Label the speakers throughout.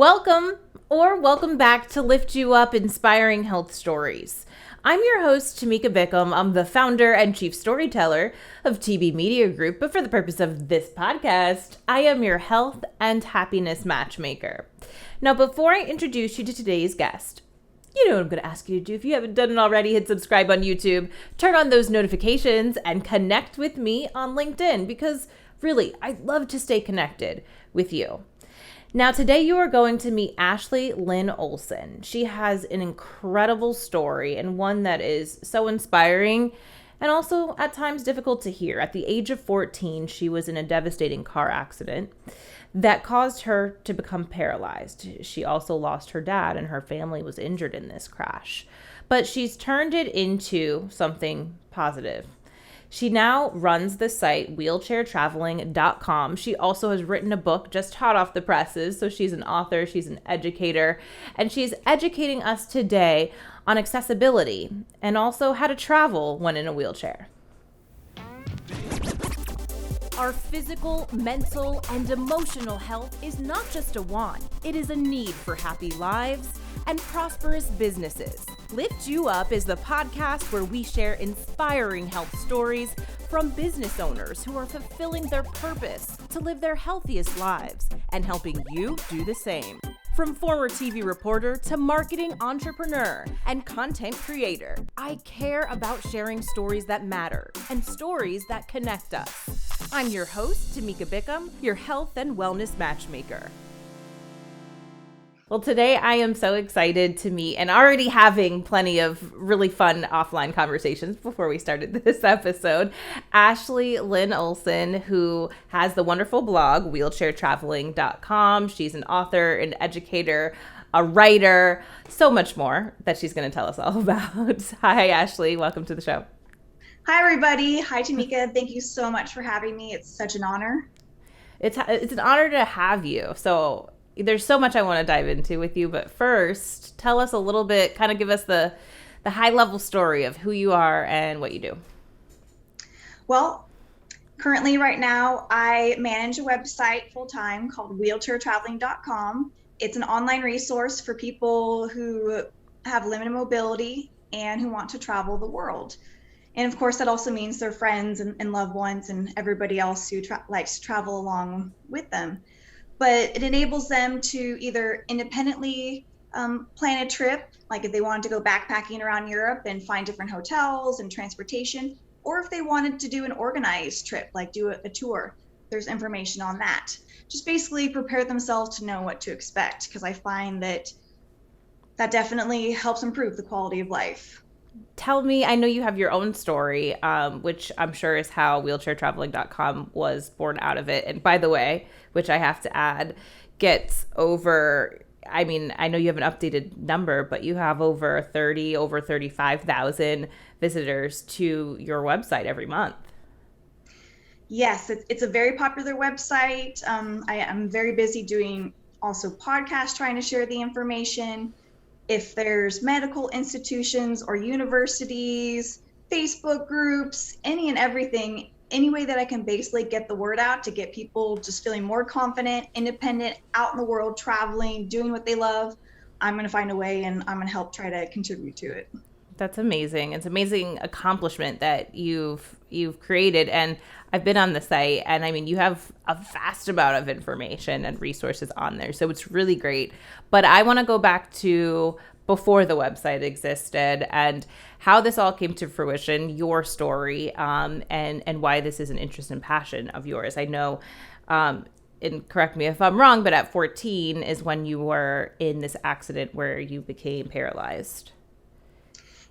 Speaker 1: Welcome back to Lift You Up Inspiring Health Stories. I'm your host, Tamika Bickham. I'm the founder and chief storyteller of TB Media Group, but for the purpose of this podcast, I am your health and happiness matchmaker. Now, before I introduce you to today's guest, you know what I'm going to ask you to do. If you haven't done it already, hit subscribe on YouTube, turn on those notifications, and connect with me on LinkedIn because really, I'd love to stay connected with you. Now, today you are going to meet Lyn Olson. She has an incredible story and one that is so inspiring and also at times difficult to hear. At the age of 14, she was in a devastating car accident that caused her to become paralyzed. She also lost her dad and her family was injured in this crash. But she's turned it into something positive. She now runs the site wheelchairtraveling.com. She also has written a book just hot off the presses. So she's an author, she's an educator, and she's educating us today on accessibility and also how to travel when in a wheelchair. Our physical, mental, and emotional health is not just a want. It is a need for happy lives and prosperous businesses. Lift You Up is the podcast where we share inspiring health stories from business owners who are fulfilling their purpose to live their healthiest lives and helping you do the same. From former TV reporter to marketing entrepreneur and content creator, I care about sharing stories that matter and stories that connect us. I'm your host, Tamika Bickham, your health and wellness matchmaker. Well, today I am so excited to meet and already having plenty of really fun offline conversations before we started this episode. Lyn Olson, who has the wonderful blog, wheelchairtraveling.com. She's an author, an educator, a writer, so much more that she's going to tell us all about. Hi, Ashley. Welcome to the show.
Speaker 2: Hi, everybody. Hi, Tamika. Thank you so much for having me. It's such an honor.
Speaker 1: It's an honor to have you. So there's so much I want to dive into with you, but first, tell us a little bit, kind of give us the high-level story of who you are and what you do.
Speaker 2: Well, currently right now, I manage a website full-time called wheelchairtraveling.com. It's an online resource for people who have limited mobility and who want to travel the world. And of course, that also means their friends and loved ones and everybody else who likes to travel along with them. But it enables them to either independently plan a trip, like if they wanted to go backpacking around Europe and find different hotels and transportation, or if they wanted to do an organized trip, like do a tour, there's information on that. Just basically prepare themselves to know what to expect, because I find that definitely helps improve the quality of life.
Speaker 1: Tell me, I know you have your own story, which I'm sure is how wheelchairtraveling.com was born out of it. And by the way, which I have to add, gets over, I know you have an updated number, but you have over 35,000 visitors to your website every month.
Speaker 2: Yes, it's a very popular website. I am very busy doing also podcasts, trying to share the information. If there's medical institutions or universities, Facebook groups, any and everything, any way that I can basically get the word out to get people just feeling more confident, independent, out in the world, traveling, doing what they love, I'm going to find a way and I'm going to help try to contribute to it.
Speaker 1: That's amazing. It's an amazing accomplishment that you've created. And I've been on the site and you have a vast amount of information and resources on there. So it's really great. But I want to go back to before the website existed and how this all came to fruition, your story, and why this is an interest and passion of yours. I know, and correct me if I'm wrong, but at 14 is when you were in this accident where you became paralyzed.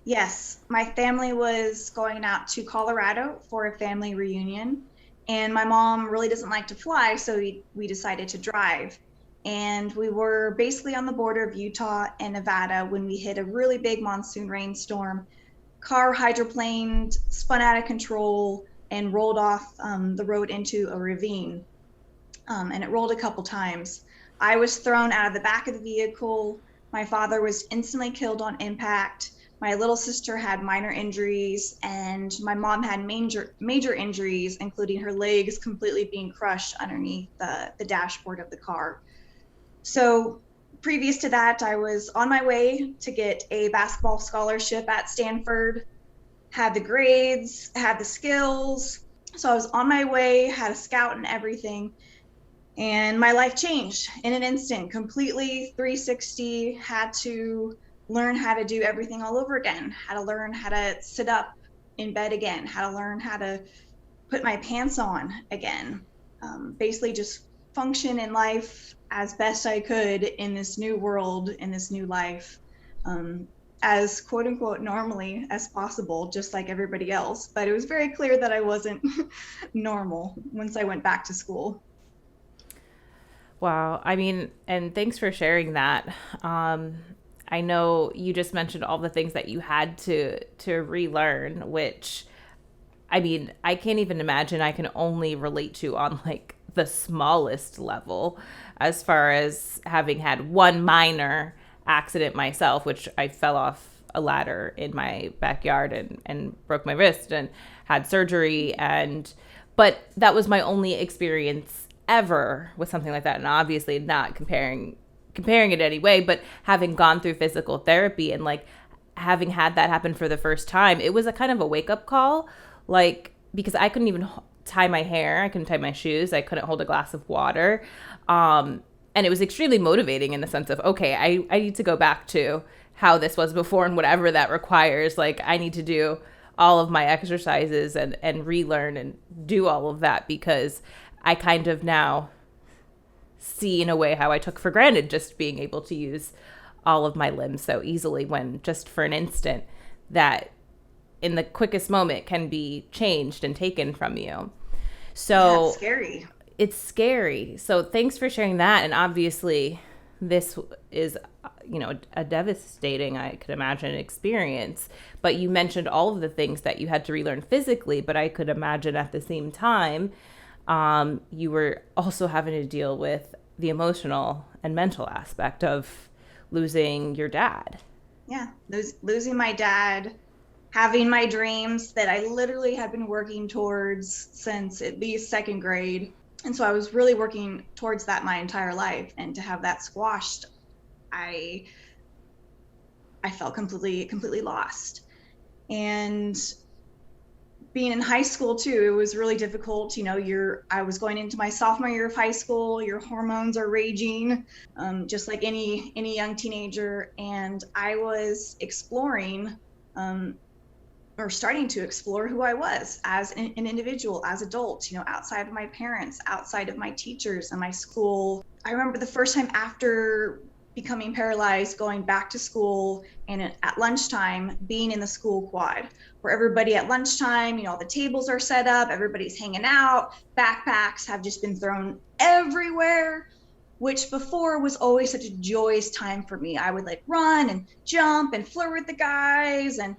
Speaker 2: Yes, my family was going out to Colorado for a family reunion, and my mom really doesn't like to fly, so we decided to drive. And we were basically on the border of Utah and Nevada when we hit a really big monsoon rainstorm. Car hydroplaned, spun out of control, and rolled off the road into a ravine. And it rolled a couple times. I was thrown out of the back of the vehicle. My father was instantly killed on impact. My little sister had minor injuries, and my mom had major injuries, including her legs completely being crushed underneath the dashboard of the car. So previous to that, I was on my way to get a basketball scholarship at Stanford, had the grades, had the skills. So I was on my way, had a scout and everything. And my life changed in an instant, completely 360, had to learn how to do everything all over again, how to learn how to sit up in bed again, how to learn how to put my pants on again. Basically just function in life as best I could in this new world, in this new life, as quote unquote normally as possible, just like everybody else. But it was very clear that I wasn't normal once I went back to school.
Speaker 1: Wow. I mean, and thanks for sharing that. I know you just mentioned all the things that you had to relearn, which, I mean, I can't even imagine. I can only relate to on like the smallest level, as far as having had one minor accident myself, which I fell off a ladder in my backyard and broke my wrist and had surgery. But that was my only experience ever with something like that. And obviously not comparing it anyway, but having gone through physical therapy and like having had that happen for the first time, it was a kind of a wake up call, like, because I couldn't even tie my hair. I couldn't tie my shoes. I couldn't hold a glass of water. And it was extremely motivating in the sense of, okay, I need to go back to how this was before and whatever that requires. Like, I need to do all of my exercises and relearn and do all of that, because I kind of now see in a way how I took for granted just being able to use all of my limbs so easily, when just for an instant that in the quickest moment can be changed and taken from you. So
Speaker 2: That's scary.
Speaker 1: It's scary. So thanks for sharing that. And obviously this is, a devastating, I could imagine, experience. But you mentioned all of the things that you had to relearn physically, but I could imagine at the same time, you were also having to deal with the emotional and mental aspect of losing your dad.
Speaker 2: Yeah, losing my dad, having my dreams that I literally had been working towards since at least second grade. And so I was really working towards that my entire life. And to have that squashed, I felt completely lost. And being in high school too, it was really difficult. I was going into my sophomore year of high school. Your hormones are raging, just like any young teenager. And I was exploring, or starting to explore who I was as an individual, as adult, outside of my parents, outside of my teachers and my school. I remember the first time after becoming paralyzed, going back to school, and at lunchtime being in the school quad, where everybody at lunchtime, all the tables are set up, everybody's hanging out, backpacks have just been thrown everywhere, which before was always such a joyous time for me. I would like run and jump and flirt with the guys and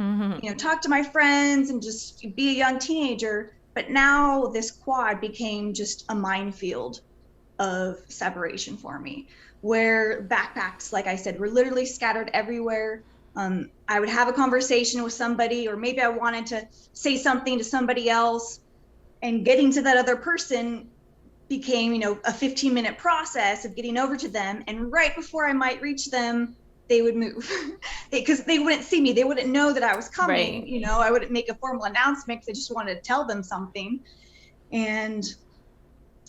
Speaker 2: talk to my friends and just be a young teenager. But now this quad became just a minefield of separation for me, where backpacks, like I said, were literally scattered everywhere. I would have a conversation with somebody, or maybe I wanted to say something to somebody else, and getting to that other person became, a 15-minute process of getting over to them. And right before I might reach them, they would move because they wouldn't see me. They wouldn't know that I was coming.
Speaker 1: Right.
Speaker 2: I wouldn't make a formal announcement because I just wanted to tell them something. And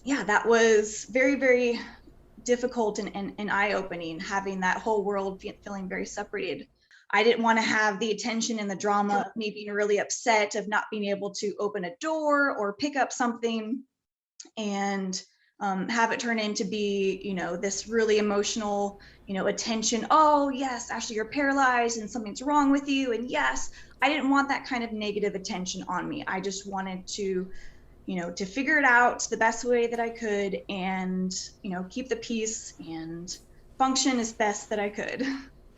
Speaker 2: yeah, that was very, very difficult and eye-opening, having that whole world feeling very separated. I didn't want to have the attention and the drama of me being really upset of not being able to open a door or pick up something, and have it turn into be, this really emotional, attention. Oh yes, Ashley, you're paralyzed and something's wrong with you. And yes, I didn't want that kind of negative attention on me. I just wanted to, to figure it out the best way that I could, and, keep the peace and function as best that I could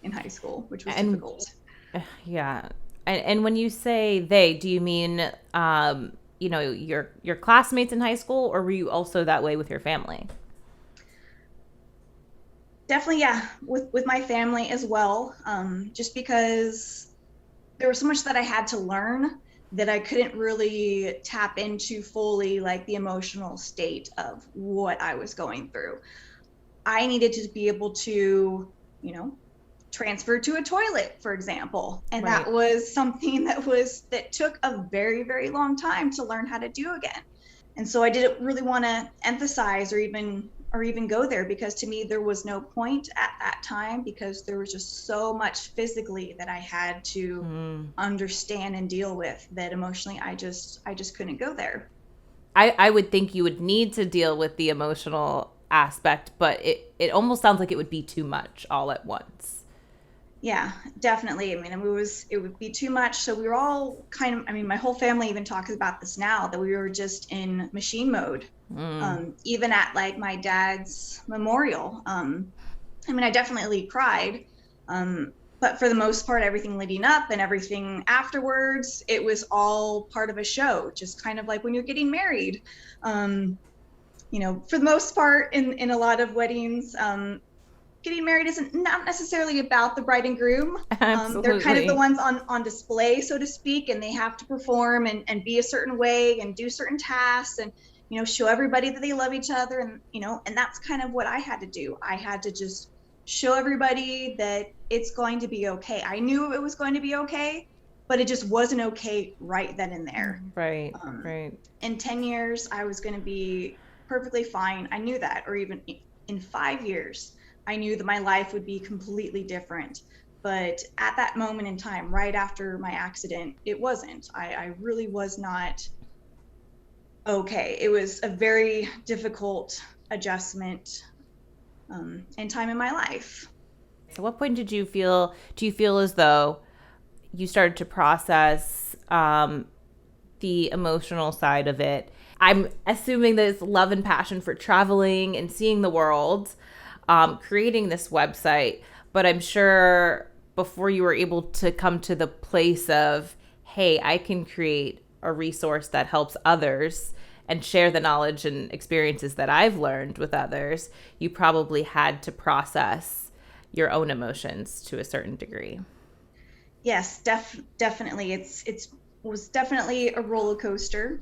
Speaker 2: in high school, which was difficult.
Speaker 1: Yeah. And when you say they, do you mean, your classmates in high school, or were you also that way with your family?
Speaker 2: Definitely, yeah, with my family as well. Just because there was so much that I had to learn that I couldn't really tap into fully, like the emotional state of what I was going through. I needed to be able to, you know, transfer to a toilet, for example. And
Speaker 1: Right.
Speaker 2: that was something that took a very, very long time to learn how to do again. And so I didn't really want to emphasize or even go there, because to me there was no point at that time, because there was just so much physically that I had to understand and deal with, that emotionally I just couldn't go there.
Speaker 1: I would think you would need to deal with the emotional aspect, but it almost sounds like it would be too much all at once.
Speaker 2: Yeah, definitely. I mean, it would be too much. So we were all kind of, I mean, my whole family even talks about this now, that we were just in machine mode. Even at like my dad's memorial. I mean, I definitely cried. But for the most part, everything leading up and everything afterwards, it was all part of a show, just kind of like when you're getting married. Um, for the most part, in a lot of weddings, getting married isn't not necessarily about the bride and groom. They're kind of the
Speaker 1: Absolutely.
Speaker 2: ones on display, so to speak, and they have to perform and be a certain way and do certain tasks, and show everybody that they love each other, and that's kind of what I had to do. I had to just show everybody that it's going to be okay. I knew it was going to be okay, but it just wasn't okay right then and there.
Speaker 1: Right.
Speaker 2: um,
Speaker 1: Right.
Speaker 2: in 10 years I was going to be perfectly fine. I knew that. Or even in 5 years I knew that my life would be completely different. But at that moment in time, right after my accident, it wasn't. I really was not okay. It was a very difficult adjustment and time in my life.
Speaker 1: At what point do you feel as though you started to process the emotional side of it? I'm assuming this love and passion for traveling and seeing the world, creating this website, but I'm sure before you were able to come to the place of, hey, I can create a resource that helps others and share the knowledge and experiences that I've learned with others, you probably had to process your own emotions to a certain degree.
Speaker 2: Yes, definitely. It's was definitely a roller coaster.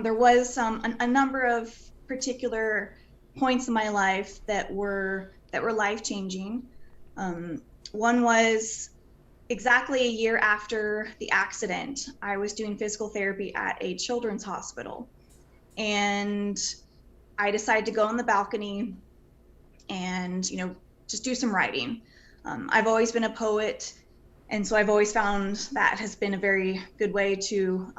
Speaker 2: There was a number of particular points in my life that were life changing. One was exactly a year after the accident. I was doing physical therapy at a children's hospital, and I decided to go on the balcony and just do some writing. I've always been a poet, and so I've always found that has been a very good way to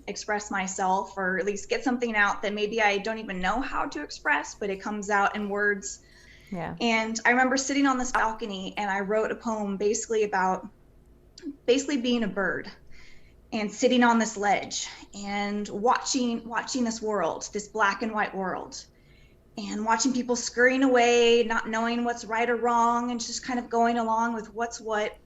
Speaker 2: express myself, or at least get something out that maybe I don't even know how to express, but it comes out in words.
Speaker 1: Yeah.
Speaker 2: And I remember sitting on this balcony and I wrote a poem basically about being a bird and sitting on this ledge and watching this world, this black and white world, and watching people scurrying away, not knowing what's right or wrong, and just kind of going along with what's what.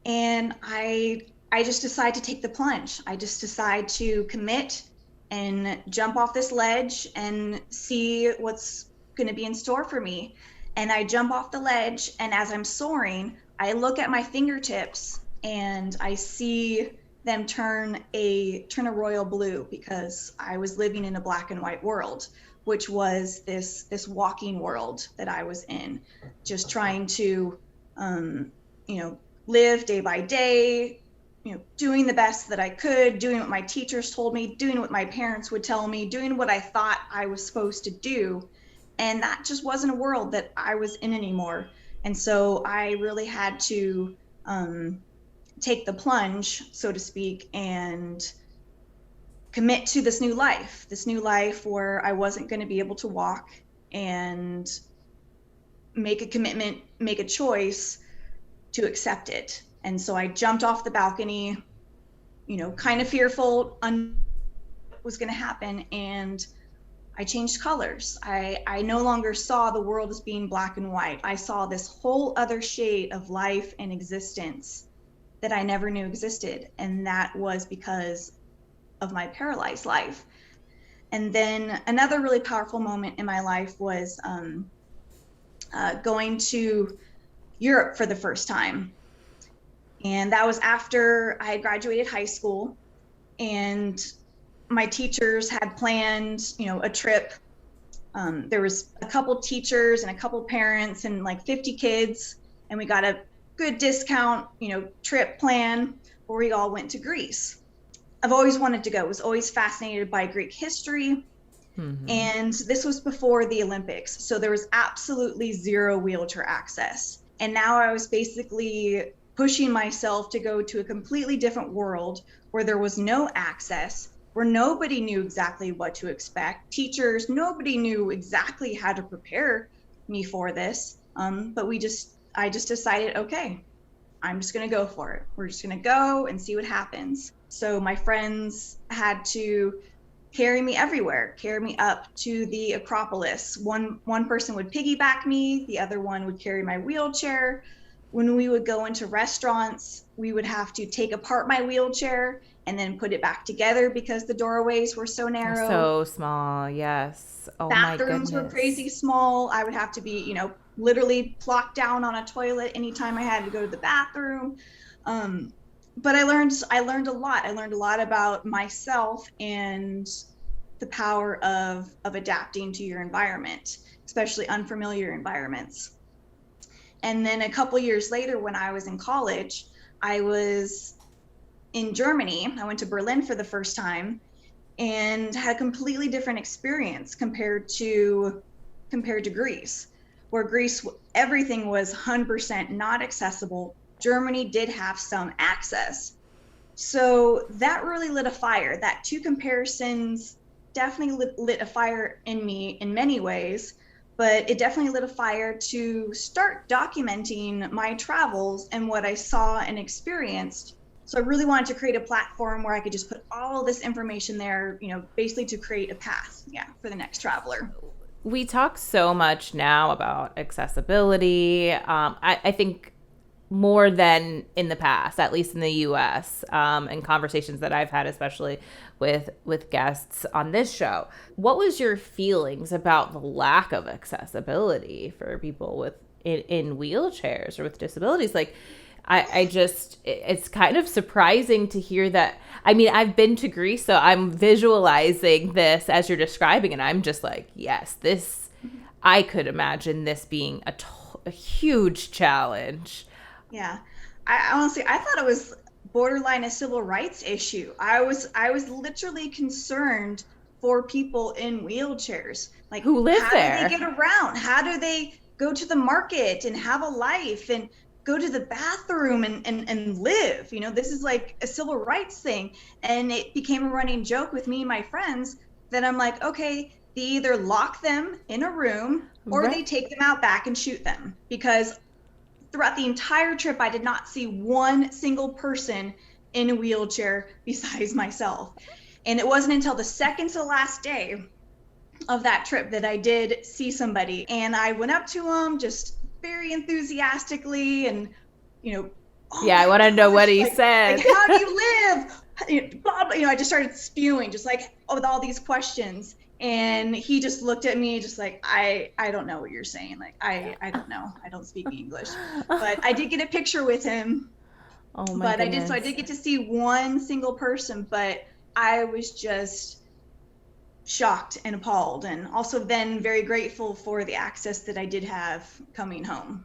Speaker 2: And I just decide to take the plunge. I just decide to commit and jump off this ledge and see what's going to be in store for me. And I jump off the ledge, and as I'm soaring, I look at my fingertips and I see them turn a royal blue, because I was living in a black and white world, which was this walking world that I was in, just trying to live day by day, doing the best that I could, doing what my teachers told me, doing what my parents would tell me, doing what I thought I was supposed to do. And that just wasn't a world that I was in anymore. And so I really had to take the plunge, so to speak, and commit to this new life where I wasn't going to be able to walk, and make a commitment, make a choice to accept it. And so I jumped off the balcony, kind of fearful, what was going to happen. And I changed colors. I no longer saw the world as being black and white. I saw this whole other shade of life and existence that I never knew existed. And that was because of my paralyzed life. And then another really powerful moment in my life was going to Europe for the first time. And that was after I had graduated high school, and my teachers had planned, a trip There was a couple teachers and a couple parents and like 50 kids, and we got a good discount, trip plan where we all went to Greece. I've always wanted to go, was always fascinated by Greek history.
Speaker 1: Mm-hmm.
Speaker 2: And this was before the Olympics. So there was absolutely zero wheelchair access. And now I was basically pushing myself to go to a completely different world where there was no access, where nobody knew exactly what to expect. Teachers, nobody knew exactly how to prepare me for this. But I just decided, okay, I'm just going to go for it. We're just going to go and see what happens. So my friends had to carry me everywhere, carry me up to the Acropolis. One person would piggyback me, the other one would carry my wheelchair. When we would go into restaurants, we would have to take apart my wheelchair and then put it back together because the doorways were so narrow.
Speaker 1: So small, yes. Oh my goodness.
Speaker 2: Bathrooms were crazy small. I would have to be, literally plopped down on a toilet anytime I had to go to the bathroom. But I learned a lot. I learned a lot about myself and the power of adapting to your environment, especially unfamiliar environments. And then a couple years later, when I was in college, I was in Germany. I went to Berlin for the first time and had a completely different experience compared to Greece, where Greece, everything was 100% not accessible. Germany did have some access. So that really lit a fire. That two comparisons definitely lit a fire in me in many ways, but it definitely lit a fire to start documenting my travels and what I saw and experienced. So I really wanted to create a platform where I could just put all this information there, basically to create a path, for the next traveler.
Speaker 1: We talk so much now about accessibility. I think more than in the past, at least in the US, and conversations that I've had, especially with guests on this show. What was your feelings about the lack of accessibility for people in wheelchairs or with disabilities? Like, it's kind of surprising to hear that. I mean, I've been to Greece, so I'm visualizing this as you're describing, and I'm just like, yes, I could imagine this being a huge challenge.
Speaker 2: Yeah, I honestly, I thought it was borderline a civil rights issue. I was literally concerned for people in wheelchairs, like
Speaker 1: who live there.
Speaker 2: How do they get around? How do they go to the market and have a life and go to the bathroom and live? This is like a civil rights thing. And it became a running joke with me and my friends that I'm like, okay, they either lock them in a room or
Speaker 1: Right.
Speaker 2: they take them out back and shoot them, because throughout the entire trip, I did not see one single person in a wheelchair besides myself. And it wasn't until the second to last day of that trip that I did see somebody. And I went up to him just very enthusiastically and,
Speaker 1: I want to know what he said.
Speaker 2: Like, how do you live? Blah, blah. I just started spewing, just like with all these questions. And he just looked at me just like, I don't know what you're saying. Like, I don't know. I don't speak English. But I did get a picture with him.
Speaker 1: Oh my goodness.
Speaker 2: I did get to see one single person, but I was just shocked and appalled, and also then very grateful for the access that I did have coming home.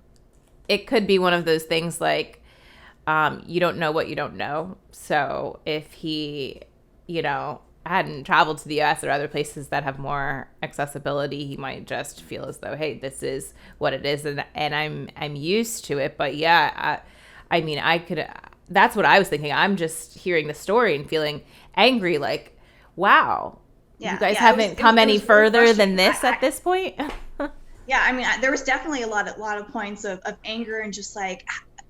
Speaker 1: It could be one of those things like, you don't know what you don't know. So if he, hadn't traveled to the US or other places that have more accessibility, he might just feel as though, hey, this is what it is, and I'm used to it. But yeah, I mean, that's what I was thinking. I'm just hearing the story and feeling angry, like, wow, you guys haven't come any further than this at this point.
Speaker 2: Yeah, I mean, there was definitely a lot of points of anger and just like,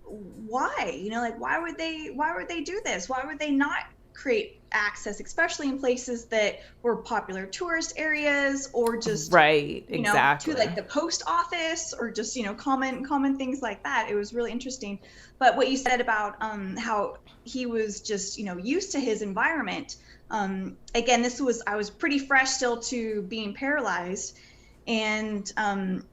Speaker 2: why? Like, why would they do this? Why would they not create access, especially in places that were popular tourist areas, or just
Speaker 1: right, exactly,
Speaker 2: to like the post office, or just common things like that. It was really interesting. But what you said about how he was just used to his environment. Again, I was pretty fresh still to being paralyzed, and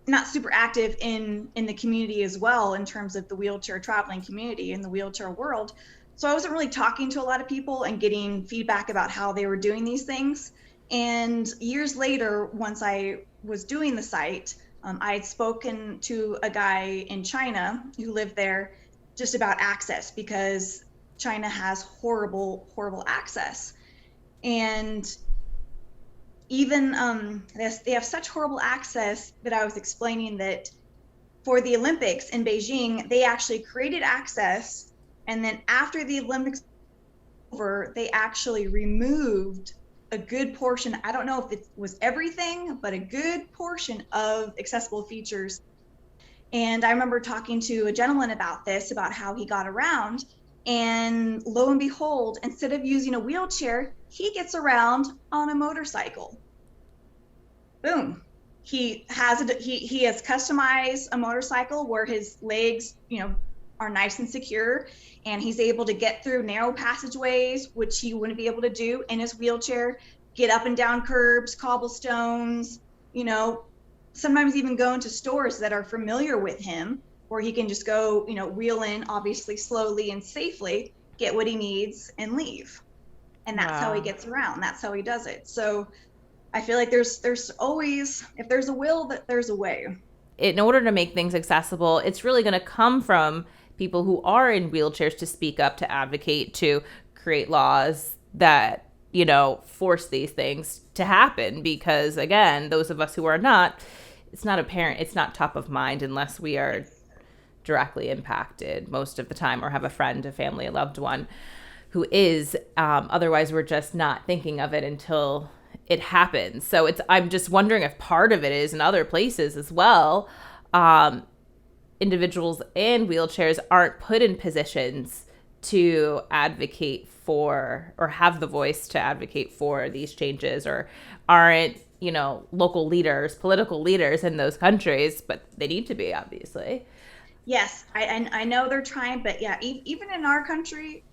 Speaker 2: not super active in the community as well, in terms of the wheelchair traveling community in the wheelchair world. So I wasn't really talking to a lot of people and getting feedback about how they were doing these things. And years later, once I was doing the site, I had spoken to a guy in China who lived there just about access, because China has horrible, horrible access. And even they have such horrible access that I was explaining that for the Olympics in Beijing, they actually created access. And then after the Olympics over, they actually removed a good portion. I don't know if it was everything, but a good portion of accessible features. And I remember talking to a gentleman about this, about how he got around. And lo and behold, instead of using a wheelchair, he gets around on a motorcycle. Boom. He has customized a motorcycle where his legs, are nice and secure, and he's able to get through narrow passageways, which he wouldn't be able to do in his wheelchair, get up and down curbs, cobblestones, sometimes even go into stores that are familiar with him, where he can just go, wheel in, obviously slowly and safely, get what he needs and leave. And that's how he gets around. That's how he does it. So I feel like there's always, if there's a will, that there's a way.
Speaker 1: In order to make things accessible, it's really going to come from people who are in wheelchairs to speak up, to advocate, to create laws that, force these things to happen. Because again, those of us who are not, it's not apparent, it's not top of mind unless we are directly impacted most of the time, or have a friend, a family, a loved one who is. Otherwise, we're just not thinking of it until it happens. So I'm just wondering if part of it is in other places as well. Individuals in wheelchairs aren't put in positions to advocate for, or have the voice to advocate for these changes, or aren't, local leaders, political leaders in those countries, but they need to be, obviously.
Speaker 2: Yes, I know they're trying, but yeah, even in our country,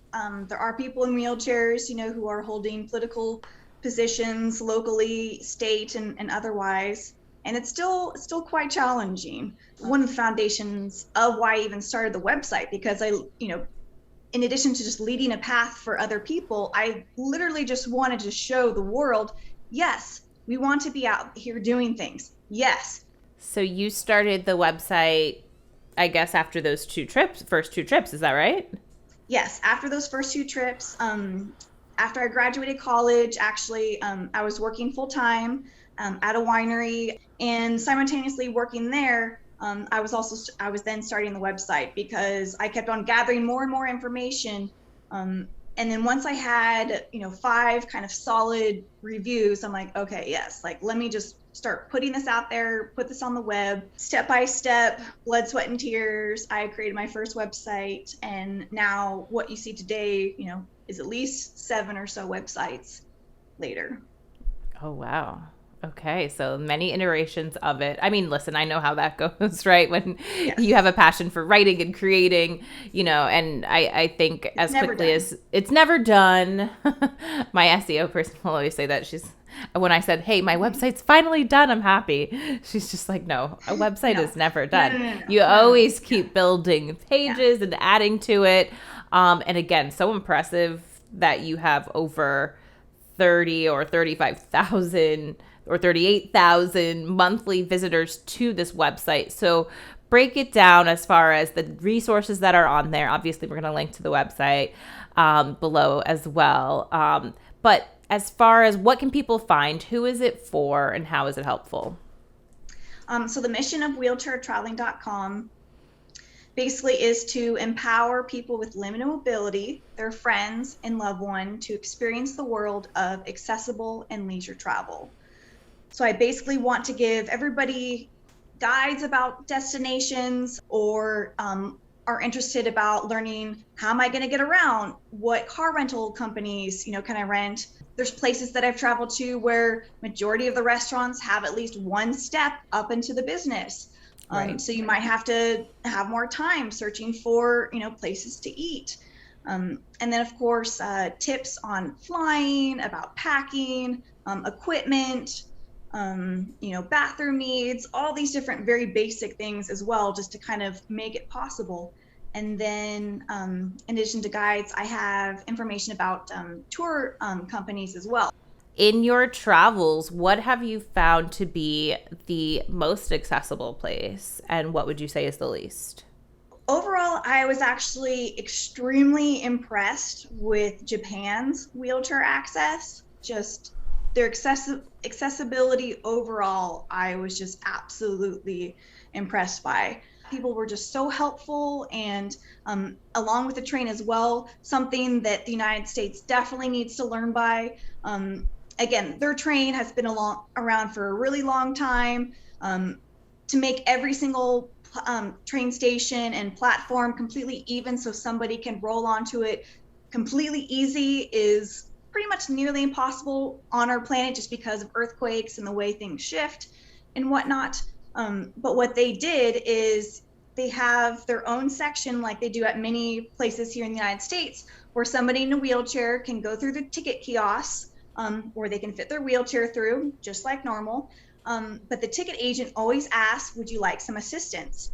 Speaker 2: there are people in wheelchairs, who are holding political positions locally, state, and otherwise. And it's still quite challenging. One of the foundations of why I even started the website, because in addition to just leading a path for other people, I literally just wanted to show the world, yes, we want to be out here doing things. Yes.
Speaker 1: So you started the website, I guess, after those first two trips, is that right?
Speaker 2: Yes, after those first two trips. After I graduated college, actually, I was working full time at a winery, and simultaneously working there, I was then starting the website, because I kept on gathering more and more information. And then once I had, 5 kind of solid reviews, I'm like, okay, yes, like, let me just start putting this out there, put this on the web, step by step, blood, sweat, and tears. I created my first website, and now what you see today, is at least 7 or so websites later.
Speaker 1: Oh, wow. Okay, so many iterations of it. I mean, listen, I know how that goes, right? When you have a passion for writing and creating, and I think as quickly as it's never done. My SEO person will always say that. When I said, hey, my website's finally done, I'm happy, she's just like, no, a website is never done. No. You always keep building pages and adding to it. And again, so impressive that you have over 30 or 35,000 or 38,000 monthly visitors to this website. So break it down as far as the resources that are on there. Obviously, we're going to link to the website below as well. But as far as what can people find, who is it for, and how is it helpful?
Speaker 2: So the mission of wheelchairtraveling.com basically is to empower people with limited mobility, their friends and loved ones, to experience the world of accessible and leisure travel. So I basically want to give everybody guides about destinations, or are interested about learning, how am I going to get around? What car rental companies, can I rent? There's places that I've traveled to where majority of the restaurants have at least one step up into the business. Right. So you might have to have more time searching for, places to eat. And then, of course, tips on flying, about packing, equipment, bathroom needs, all these different very basic things as well, just to kind of make it possible. And then in addition to guides, I have information about tour companies as well.
Speaker 1: In your travels, what have you found to be the most accessible place, and what would you say is the least?
Speaker 2: Overall, I was actually extremely impressed with Japan's wheelchair access. Just their accessibility overall, I was just absolutely impressed by. People were just so helpful, and along with the train as well, something that the United States definitely needs to learn by. Again, their train has been around for a really long time. To make every single train station and platform completely even so somebody can roll onto it completely easy is pretty much nearly impossible on our planet just because of earthquakes and the way things shift and whatnot. But what they did is they have their own section, like they do at many places here in the United States, where somebody in a wheelchair can go through the ticket kiosks, where they can fit their wheelchair through just like normal. But the ticket agent always asks, would you like some assistance?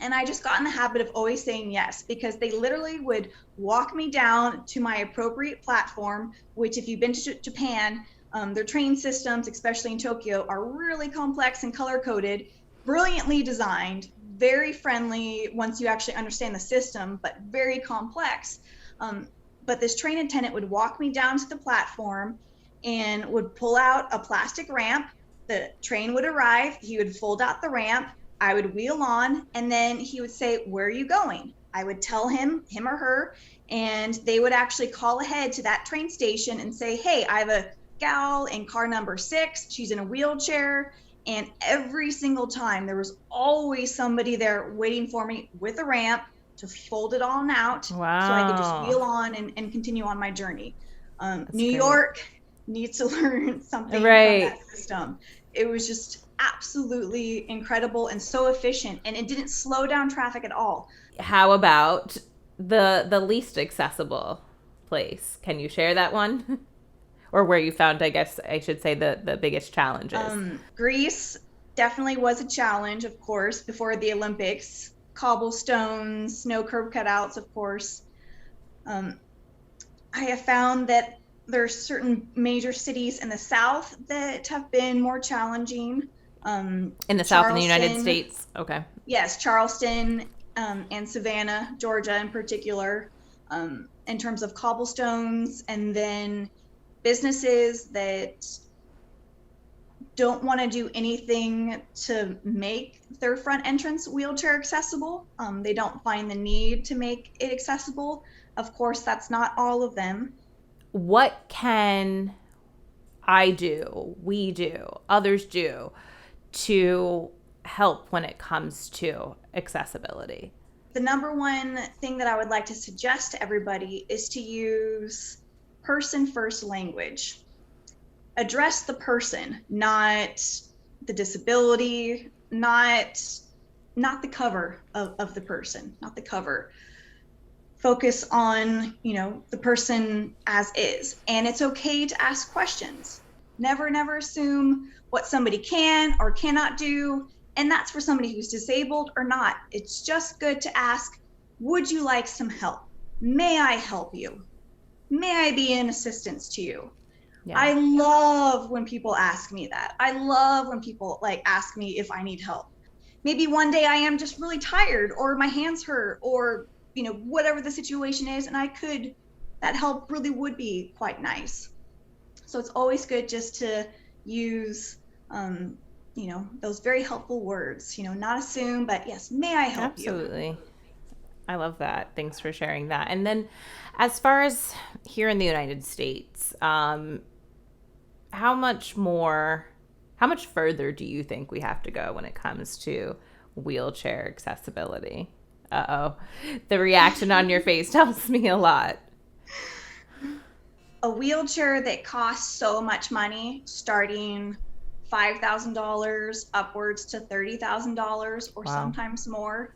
Speaker 2: And I just got in the habit of always saying yes, because they literally would walk me down to my appropriate platform, which if you've been to Japan, their train systems, especially in Tokyo, are really complex and color coded, brilliantly designed, very friendly once you actually understand the system, but very complex. But this train attendant would walk me down to the platform and would pull out a plastic ramp. The train would arrive, he would fold out the ramp, I would wheel on, and then he would say, where are you going? I would tell him or her, and they would actually call ahead to that train station and say, hey, I have a gal in car number 6, she's in a wheelchair. And every single time there was always somebody there waiting for me with a ramp to fold it all out.
Speaker 1: Wow.
Speaker 2: So I could just wheel on and continue on my journey. New
Speaker 1: great.
Speaker 2: York needs to learn something
Speaker 1: Right.
Speaker 2: from that system. It was just absolutely incredible and so efficient, and it didn't slow down traffic at all.
Speaker 1: How about the least accessible place? Can you share that one? Or where you found, I guess I should say, the biggest challenges?
Speaker 2: Greece definitely was a challenge, of course, before the Olympics. Cobblestones, snow curb cutouts, of course. I have found that there are certain major cities in the South that have been more challenging.
Speaker 1: In the South in the United States? Okay.
Speaker 2: Yes, Charleston and Savannah, Georgia in particular, in terms of cobblestones, and then businesses that don't want to do anything to make their front entrance wheelchair accessible. They don't find the need to make it accessible. Of course, that's not all of them.
Speaker 1: What can I do, we do, others do to help when it comes to accessibility?
Speaker 2: The number one thing that I would like to suggest to everybody is to use person first language. Address the person, not the disability, not the cover of the person, not the cover. Focus on, the person as is. And it's okay to ask questions. Never assume what somebody can or cannot do. And that's for somebody who's disabled or not. It's just good to ask, would you like some help? May I help you? May I be an assistance to you? Yeah. I love when people ask me that. I love when people ask me if I need help. Maybe one day I am just really tired, or my hands hurt, or whatever the situation is, and that help really would be quite nice. So it's always good just to use those very helpful words, not assume, but yes, may I help you?
Speaker 1: Absolutely. I love that. Thanks for sharing that. And then as far as here in the United States, how much further do you think we have to go when it comes to wheelchair accessibility? Uh-oh. The reaction on your face tells me a lot.
Speaker 2: A wheelchair that costs so much money, starting $5,000 upwards to $30,000 or sometimes more,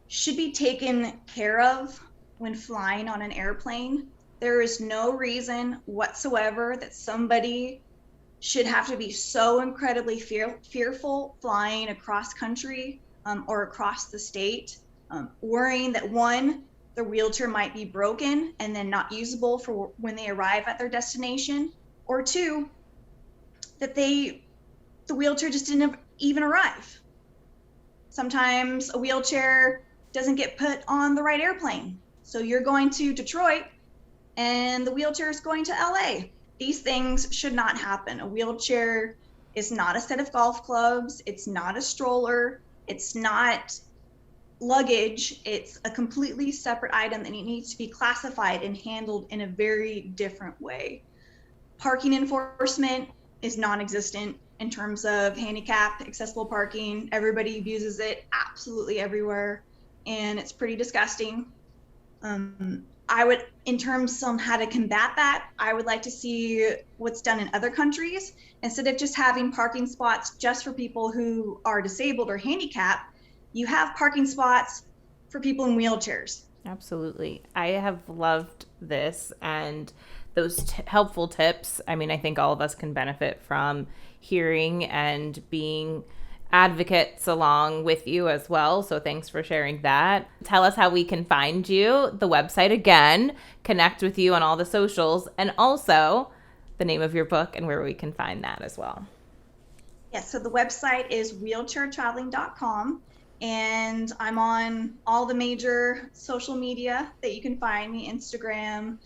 Speaker 2: should be taken care of when flying on an airplane. There is no reason whatsoever that somebody should have to be so incredibly fearful flying across country or across the state, worrying that one, their wheelchair might be broken and then not usable for when they arrive at their destination, or two, that the wheelchair just didn't even arrive. Sometimes a wheelchair doesn't get put on the right airplane. So you're going to Detroit and the wheelchair is going to LA. These things should not happen. A wheelchair is not a set of golf clubs. It's not a stroller. It's not luggage. It's a completely separate item, and it needs to be classified and handled in a very different way. Parking enforcement is non-existent in terms of handicap accessible parking. Everybody abuses it absolutely everywhere, and it's pretty disgusting. I would, in terms on how to combat that, I would like to see what's done in other countries. Instead of just having parking spots just for people who are disabled or handicapped, you have parking spots for people in wheelchairs.
Speaker 1: Absolutely. I have loved this and those helpful tips. I mean, I think all of us can benefit from hearing and being advocates along with you as well. So thanks for sharing that. Tell us how we can find you, the website again, connect with you on all the socials, and also the name of your book and where we can find that as well.
Speaker 2: Yes, so the website is wheelchairtraveling.com, and I'm on all the major social media that you can find me: Instagram,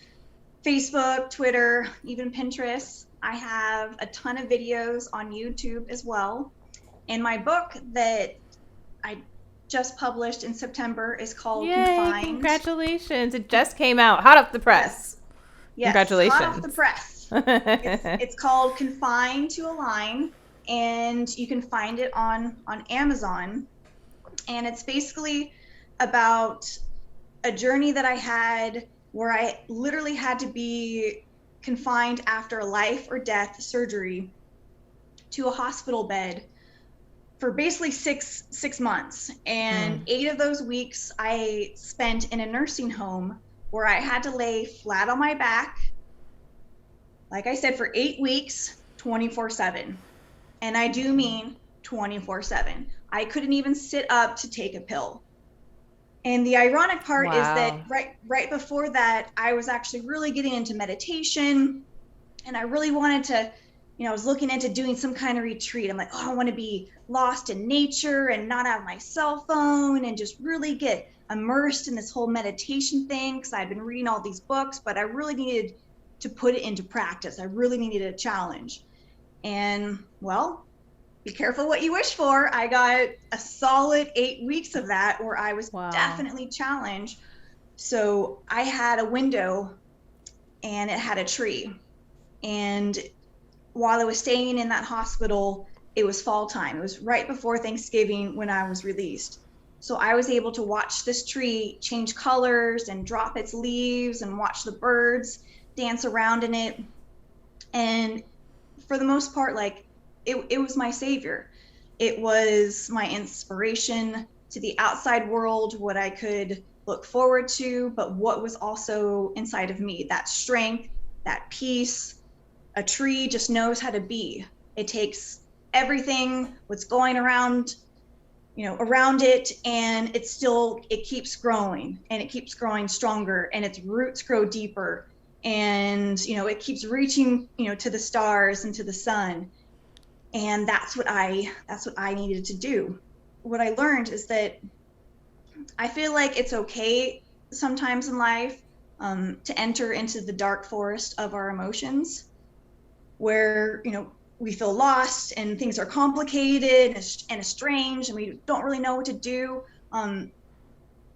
Speaker 2: Facebook, Twitter, even Pinterest. I have a ton of videos on YouTube as well. And my book that I just published in September is called Confined.
Speaker 1: Congratulations. It just came out. Hot off the press.
Speaker 2: Yes,
Speaker 1: congratulations.
Speaker 2: Hot off the press. It's called Confined to Align, and you can find it on Amazon. And it's basically about a journey that I had where I literally had to be confined after a life or death surgery to a hospital bed for basically six months. And 8 of those weeks I spent in a nursing home where I had to lay flat on my back, like I said, for 8 weeks, 24/7. And I do mean 24/7. I couldn't even sit up to take a pill. And the ironic part is that right before that, I was actually really getting into meditation, and I really wanted to, I was looking into doing some kind of retreat. I'm like, oh, I want to be lost in nature and not have my cell phone and just really get immersed in this whole meditation thing, because I've been reading all these books, but I really needed to put it into practice. I really needed a challenge. And well, be careful what you wish for. I got a solid 8 weeks of that where I was definitely challenged. So I had a window and it had a tree. And while I was staying in that hospital, it was fall time. It was right before Thanksgiving when I was released. So I was able to watch this tree change colors and drop its leaves and watch the birds dance around in it. And for the most part, like, it was my savior. It was my inspiration to the outside world, what I could look forward to, but what was also inside of me, that strength, that peace. A tree just knows how to be. It takes everything, what's going around, around it, and it keeps growing, and it keeps growing stronger, and its roots grow deeper, and it keeps reaching, to the stars and to the sun. And that's what I needed to do. What I learned is that I feel like it's okay sometimes in life to enter into the dark forest of our emotions, where we feel lost and things are complicated and estranged and we don't really know what to do.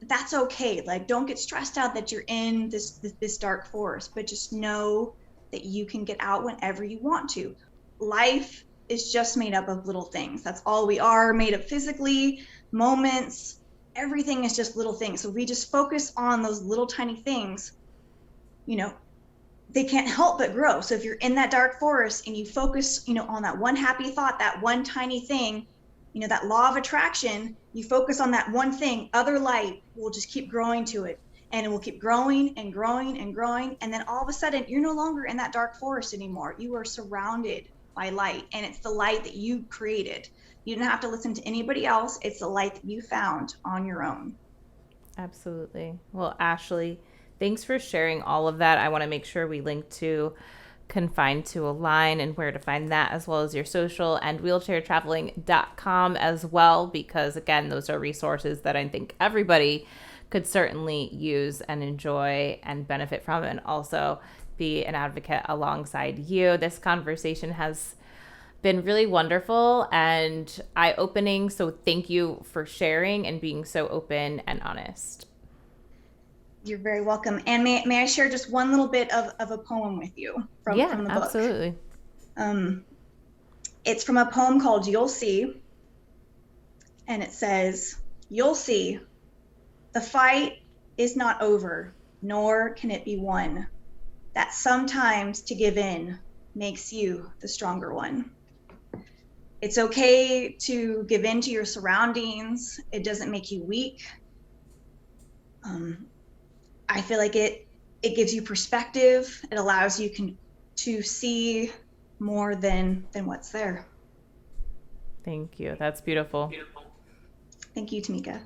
Speaker 2: That's okay. Like, don't get stressed out that you're in this dark forest, but just know that you can get out whenever you want to. Life is just made up of little things. That's all we are made up physically, moments, everything is just little things. So we just focus on those little tiny things, they can't help but grow. So if you're in that dark forest and you focus, on that one happy thought, that one tiny thing, that law of attraction, you focus on that one thing, other light will just keep growing to it, and it will keep growing and growing and growing. And then all of a sudden you're no longer in that dark forest anymore. You are surrounded by light, and it's the light that you created. You didn't have to listen to anybody else. It's the light that you found on your own.
Speaker 1: Absolutely. Well, Ashley, thanks for sharing all of that. I want to make sure we link to confined to a line, and where to find that, as well as your social, and wheelchairtraveling.com as well, because again, those are resources that I think everybody could certainly use and enjoy and benefit from, and also be an advocate alongside you. This conversation has been really wonderful and eye-opening, so thank you for sharing and being so open and honest.
Speaker 2: You're very welcome. And may I share just one little bit of a poem with you from the book? Yeah,
Speaker 1: absolutely.
Speaker 2: It's from a poem called You'll See. And it says, "You'll see, the fight is not over, nor can it be won. That sometimes to give in makes you the stronger one." It's okay to give in to your surroundings. It doesn't make you weak. I feel like it gives you perspective. It allows you to see more than what's there.
Speaker 1: Thank you. That's beautiful.
Speaker 2: Thank you, Tamika.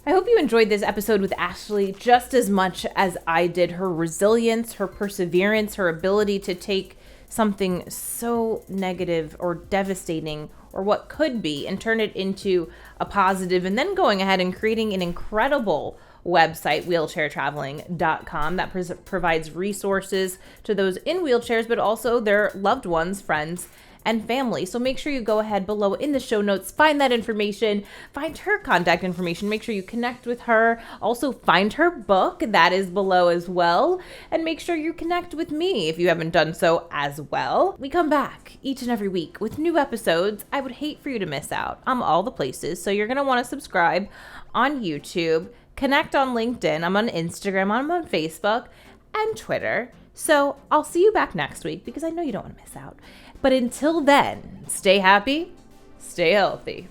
Speaker 1: I hope you enjoyed this episode with Ashley just as much as I did. Her resilience, her perseverance, her ability to take something so negative or devastating or what could be and turn it into a positive, and then going ahead and creating an incredible website, wheelchairtraveling.com, that provides resources to those in wheelchairs, but also their loved ones, friends, and family. So make sure you go ahead below in the show notes, find that information, find her contact information, make sure you connect with her. Also find her book, that is below as well. And make sure you connect with me if you haven't done so as well. We come back each and every week with new episodes. I would hate for you to miss out on all the places. So you're going to want to subscribe on YouTube, connect on LinkedIn, I'm on Instagram, I'm on Facebook, and Twitter. So I'll see you back next week because I know you don't want to miss out. But until then, stay happy, stay healthy.